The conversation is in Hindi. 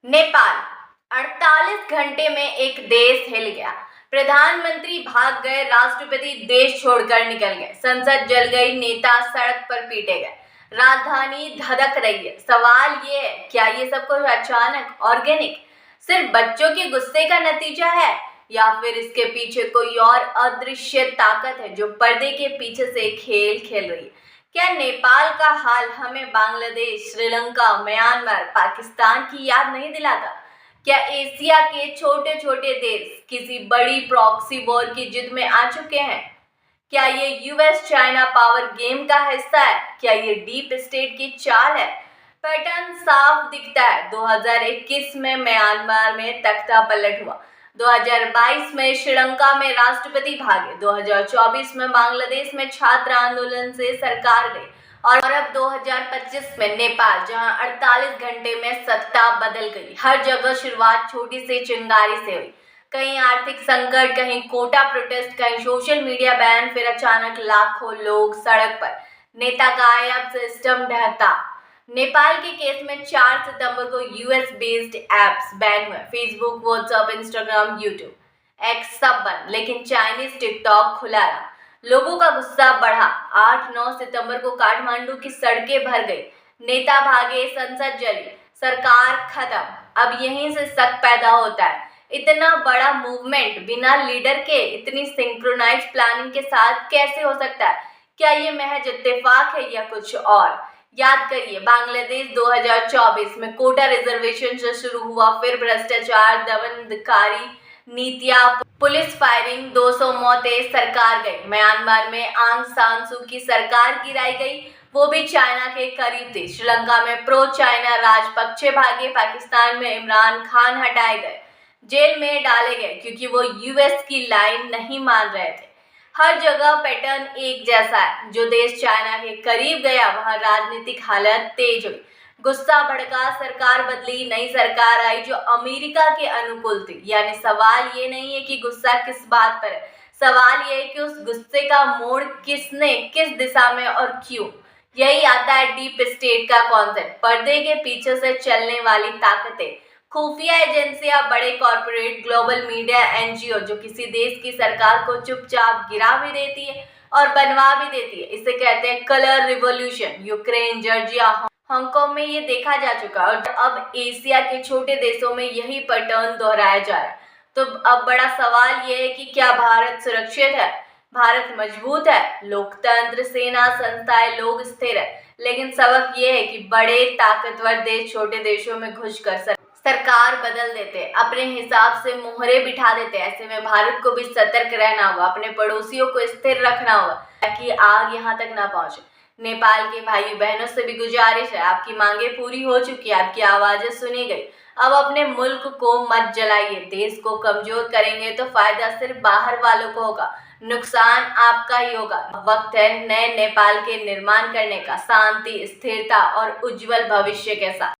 नेपाल 48 घंटे में एक देश हिल गया। प्रधानमंत्री भाग गए, राष्ट्रपति देश छोड़कर निकल गए, संसद जल गई, नेता सड़क पर पीटे गए, राजधानी धधक रही है। सवाल ये है, क्या ये सब कुछ अचानक, ऑर्गेनिक, सिर्फ बच्चों के गुस्से का नतीजा है, या फिर इसके पीछे कोई और अदृश्य ताकत है जो पर्दे के पीछे से खेल खेल रही है? क्या नेपाल का हाल हमें बांग्लादेश, श्रीलंका, म्यांमार, पाकिस्तान की याद नहीं दिलाता? क्या एशिया के छोटे छोटे देश किसी बड़ी प्रॉक्सी वॉर की जिद में आ चुके हैं? क्या ये यूएस चाइना पावर गेम का हिस्सा है? क्या ये डीप स्टेट की चाल है? पैटर्न साफ दिखता है। 2021 में म्यांमार में तख्ता पलट हुआ, 2022 में श्रीलंका में राष्ट्रपति भागे, 2024 में बांग्लादेश में छात्र आंदोलन से सरकार गई, और अब 2025 में नेपाल, जहां 48 घंटे में सत्ता बदल गई। हर जगह शुरुआत छोटी सी चिंगारी से हुई, कहीं आर्थिक संकट, कहीं कोटा प्रोटेस्ट, कहीं सोशल मीडिया बैन, फिर अचानक लाखों लोग सड़क पर, नेता गायब, सिस्टम ढहता। नेपाल के केस में 4 सितंबर को यूएस बेस्ड एप्स बैन हुए, Facebook, WhatsApp, Instagram, YouTube, x सब बंद, लेकिन चाइनीज टिकटॉक खुला रहा। लोगों का गुस्सा बढ़ा। 8-9 सितंबर को काठमांडू की सड़कें भर गई, नेता भागे, संसद जली, सरकार खत्म। अब यहीं से शक पैदा होता है, इतना बड़ा मूवमेंट बिना लीडर के, इतनी सिंक्रोनाइज प्लानिंग के साथ कैसे हो सकता है? क्या ये महज इत्तेफाक है या कुछ और? याद करिए, बांग्लादेश 2024 में कोटा रिजर्वेशन से शुरू हुआ, फिर भ्रष्टाचार, दमनकारी नीतियां, पुलिस फायरिंग, 200 मौतें, सरकार गई। म्यांमार में आंग सान सू की सरकार गिराई गई, वो भी चाइना के करीब थी। श्रीलंका में प्रो चाइना राजपक्षे भागे, पाकिस्तान में इमरान खान हटाए गए, जेल में डाले गए क्योंकि वो यूएस की लाइन नहीं मान रहे थे। हर जगह पैटर्न एक जैसा है, जो देश चाइना के करीब गया वहां राजनीतिक हालत तेज हुई, गुस्सा भड़का, सरकार बदली, नई सरकार आई जो अमेरिका के अनुकूल थी। यानी सवाल ये नहीं है कि गुस्सा किस बात पर है, सवाल ये है कि उस गुस्से का मोड़ किसने, किस दिशा में और क्यों। यही आता है डीप स्टेट का कॉन्सेप्ट, पर्दे के पीछे से चलने वाली ताकतें, खुफिया एजेंसियां, बड़े कॉर्पोरेट, ग्लोबल मीडिया, एनजीओ, जो किसी देश की सरकार को चुपचाप गिरा भी देती है और बनवा भी देती है। इसे कहते हैं colour revolution. Ukraine, Georgia, Hong Kong में ये देखा जा चुका है, और अब एशिया के छोटे देशों में यही पैटर्न दोहराया जा रहा है। तो अब बड़ा सवाल ये है कि क्या भारत सुरक्षित है? भारत मजबूत है, लोकतंत्र, सेना, संस्थाएं, लोग स्थिर है, लेकिन सबक ये है कि बड़े ताकतवर देश छोटे देशों में घुसकर सरकार बदल देते, अपने हिसाब से मोहरे बिठा देते। ऐसे में भारत को भी सतर्क रहना होगा, अपने पड़ोसियों को स्थिर रखना होगा ताकि आग यहाँ तक ना पहुंचे। नेपाल के भाई बहनों से भी गुजारिश है, आपकी मांगे पूरी हो चुकी है, आपकी आवाजें सुनी गई। अब अपने मुल्क को मत जलाइए। देश को कमजोर करेंगे तो फायदा सिर्फ बाहर वालों को होगा, नुकसान आपका ही होगा। वक्त है नए नेपाल के निर्माण करने का, शांति, स्थिरता और उज्जवल भविष्य के साथ।